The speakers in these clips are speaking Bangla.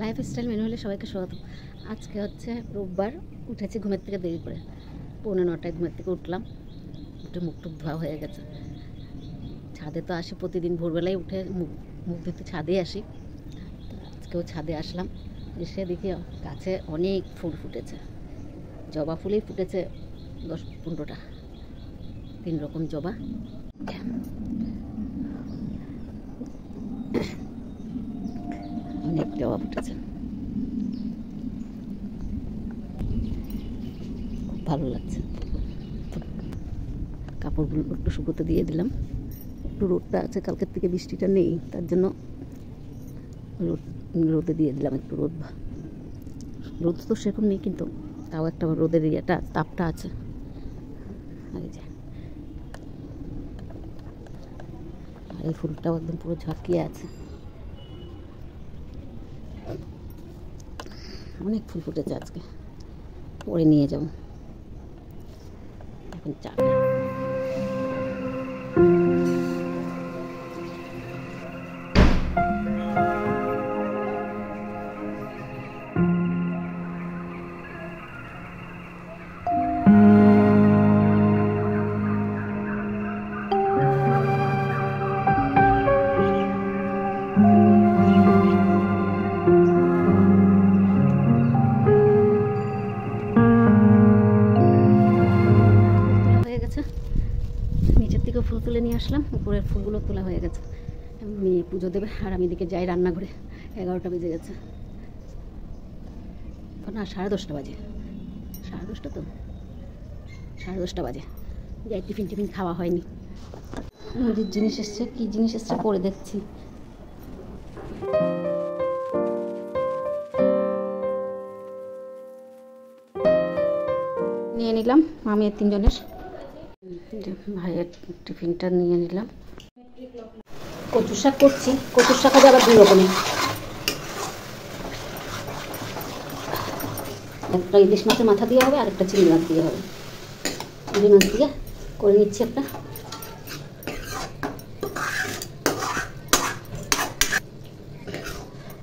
লাইফ স্টাইল মেনু হলে সবাইকে স্বাগত। আজকে হচ্ছে রোববার, উঠেছি ঘুমের থেকে দেরি করে, 8:45 ঘুমের থেকে উঠলাম। উঠে মুখ টুক ধোয়া হয়ে গেছে। ছাদে তো আসি প্রতিদিন, ভোরবেলায় উঠে মুখ ধুতে ছাদে আসি। আজকেও ছাদে আসলাম, এসে দেখি গাছে অনেক ফুল ফুটেছে। জবা ফুলেই ফুটেছে 10-15টা, 3 রকম জবা। অনেক জবা ফুটেছে, খুব ভালো লাগছে। কাপড়গুলো একটু শুকোতে দিয়ে দিলাম। একটু রোদটা আছে, কালকের থেকে বৃষ্টিটা নেই, তার জন্য রোদে দিয়ে দিলাম। একটু রোদ তো সেরকম নেই, কিন্তু তাও একটা রোদের ইয়েটা, তাপটা আছে। আর এই ফুলটাও একদম পুরো ঝাঁকিয়ে আছে। অনেক ফুল ফুটেছে আজকে, পরে নিয়ে যাব। এখন চা নিচের থেকে ফুল তুলে নিয়ে আসলাম, উপরের ফুলগুলো তোলা হয়ে গেছে। মেয়ে পুজো দেবে আর আমি এদিকে যাই রান্নাঘরে। 11টা বেজে গেছে, এখন আর 10:30 বাজে। 10:30 তো, 10:30 বাজে। যাই, টিফিন খাওয়া হয়নি। নদীর জিনিস এসছে, কী জিনিস এসছে পরে দেখছি। নিয়ে নিলাম আমি 3 জনের। ভাইয়ের টিফিনটা নিয়ে নিলাম। কচু শাক করছি, কচুর শাক হবে আবার 2 রকমের। একটা ইলিশ মাছের মাথা দিয়ে হবে, আর একটা চিংড়ি মাছ দিয়ে হবে। চিংড়ি মাছ দিয়ে করে নিচ্ছি একটা।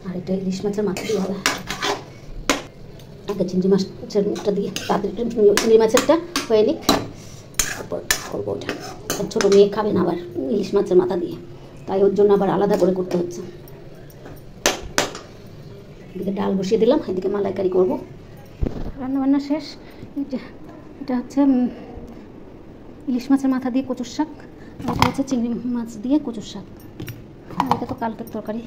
আর এটা ইলিশ মাছের মাথা দিয়ে হবে। আগে চিংড়ি মাছটা দিয়ে তাদের চিংড়ি মাছেরটা হয়ে নিক, তারপর করবো ওটা। ছোটো মেয়ে খাবে না আবার ইলিশ মাছের মাথা দিয়ে, তাই ওর জন্য আবার আলাদা করে করতে হচ্ছে। এদিকে ডাল বসিয়ে দিলাম, এদিকে মালাইকারি করবো। রান্নাবান্না শেষ। এটা হচ্ছে ইলিশ মাছের মাথা দিয়ে কচুর শাক, আর এটা হচ্ছে চিংড়ি মাছ দিয়ে কচুর শাক। আর এটা তো কালকের তরকারি।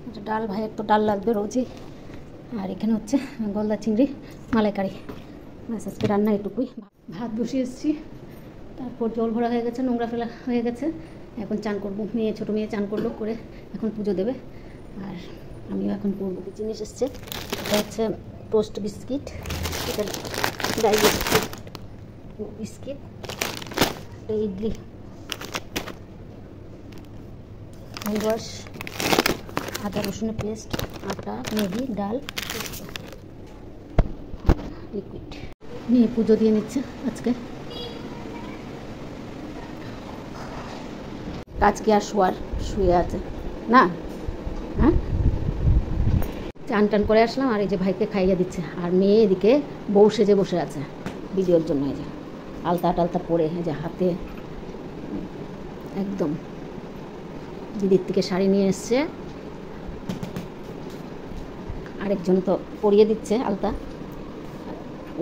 এটা ডাল, ভাইয়ের তো ডাল লাগবে রোজই। আর এখানে হচ্ছে গলদা চিংড়ি মালাইকারি। ব্যাস, আজকে রান্না এটুকুই। ভাত বসিয়ে এসেছি, তারপর জল ভরা হয়ে গেছে, নোংরা ফেলা হয়ে গেছে। এখন চান করবো, ছোটো মেয়ে চান করলো, করে এখন পুজো দেবে। আর আমিও এখন করবো। জিনিস এসছে, এটা হচ্ছে টোস্ট বিস্কিট, এটা ডাই বিস্কিট, এটা ইডলি, হ্যান্ড ওয়াশ, আদা রসুনের পেস্ট, আটা, ম্যাগি, ডাল, লিকুইড। মেয়ে পুজো দিয়ে নিচ্ছে আজকে। আজকে আর শুয়ে আছে না। হ্যাঁ, চান টান করে আসলাম, আর এই যে ভাইকে খাইয়ে দিচ্ছে। আর মেয়ে এদিকে বউ সেজে বসে আছে ভিডিওর জন্য। এই যে আলতা টালতা পরে, এই যে হাতে একদম দিদির থেকে শাড়ি নিয়ে এসছে। আরেকজন তো পরিয়ে দিচ্ছে আলতা,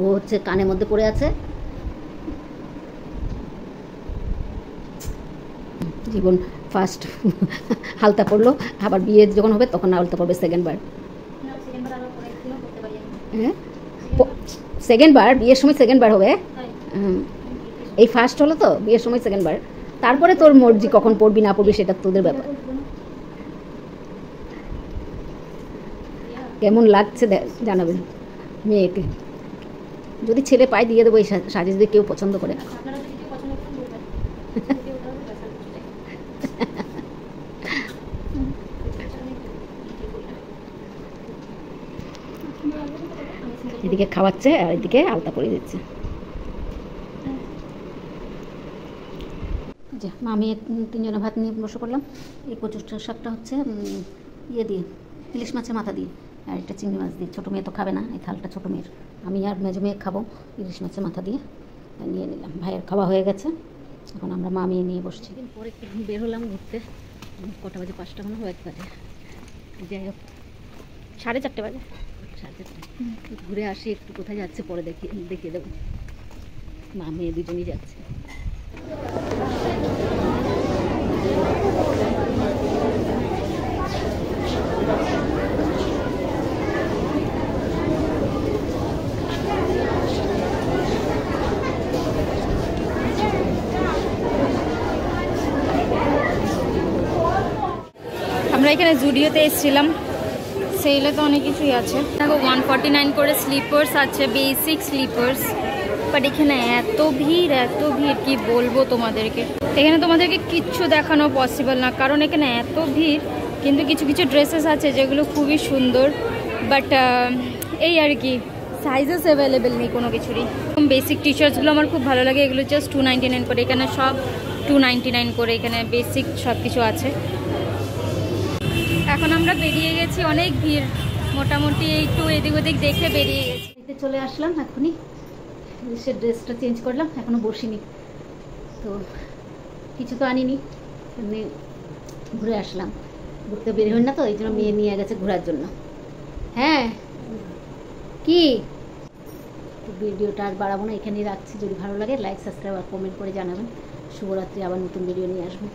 ও হচ্ছে কানের মধ্যে পড়ে আছে। জীবন ফার্স্ট আলতা পড়লো, আবার বিয়ে যখন হবে তখন আলতা পড়বে সেকেন্ডবার। হ্যাঁ, সেকেন্ডবার বিয়ের সময় সেকেন্ডবার হবে। এই ফার্স্ট হলো তো, বিয়ের সময় সেকেন্ডবার। তারপরে তোর মর্জি, কখন পড়বি না পড়বি সেটা তোদের ব্যাপার। কেমন লাগছে জানাবেন মেয়েকে। যদি ছেলে পায় দিয়ে দেবো এই সাজে, যদি কেউ পছন্দ করে। এদিকে খাওয়াচ্ছে আর এদিকে আলতা পরিয়ে দিচ্ছে। যে আমি 3 জনের ভাত নিয়ে বসে পড়লাম। এই কচুর শাকটা হচ্ছে ইয়ে দিয়ে, ইলিশ মাছের মাথা দিয়ে আর এটা চিংড়ি মাছ দিয়ে। ছোটো মেয়ে তো খাবে না, এই থালটা ছোটো মেয়ের, আমি আর মেজো মেয়ে খাবো ইলিশ মাছের মাথা দিয়ে। নিয়ে নিলাম, ভাইয়ের খাওয়া হয়ে গেছে, এখন আমরা মা মেয়ে নিয়ে বসছি। দিন পরে একটু বের হলাম ঘুরতে, কটা বাজে, 5টা মনে হয়, 1 বাজে, যাই হোক 4:30 বাজে, 4:30 ঘুরে আসি একটু। কোথায় যাচ্ছে পরে দেখিয়ে দেবো। মা মেয়ে দুজনেই যাচ্ছে। আমরা এখানে জুডিওতে এসেছিলাম, সেলে তো অনেক কিছুই আছে। দেখো 149 করে স্লিপার্স আছে, বেসিক স্লিপার্স। বাট এখানে এত ভিড় কি বলবো তোমাদেরকে। এখানে তোমাদেরকে কিচ্ছু দেখানো পসিবল না, কারণ এখানে এত ভিড়। কিন্তু কিছু কিছু ড্রেসেস আছে যেগুলো খুবই সুন্দর, বাট এই আর কি সাইজেস অ্যাভেলেবেল নেই কোনো কিছুরই। বেসিক টি শার্টসগুলো আমার খুব ভালো লাগে, এগুলো জাস্ট 299 করে। এখানে সব 299 করে, এখানে বেসিক সব কিছু আছে। এখন আমরা বেরিয়ে গেছি, অনেক ভিড়, মোটামুটি একটু এদিক ওদিক দেখে বেরিয়ে গেছি। চলে আসলাম এখনই, সে ড্রেসটা চেঞ্জ করলাম, এখনও বসিনি তো, কিছু তো আনিনি, এমনি ঘুরে আসলাম। ঘুরতে বের হই না তো, এই জন্য মেয়ে নিয়ে গেছে ঘোরার জন্য। হ্যাঁ কি ভিডিওটা আর বাড়াবো না, এখানেই রাখছি। যদি ভালো লাগে লাইক, সাবস্ক্রাইব আর কমেন্ট করে জানাবেন। শুভরাত্রি, আবার নতুন ভিডিও নিয়ে আসবো।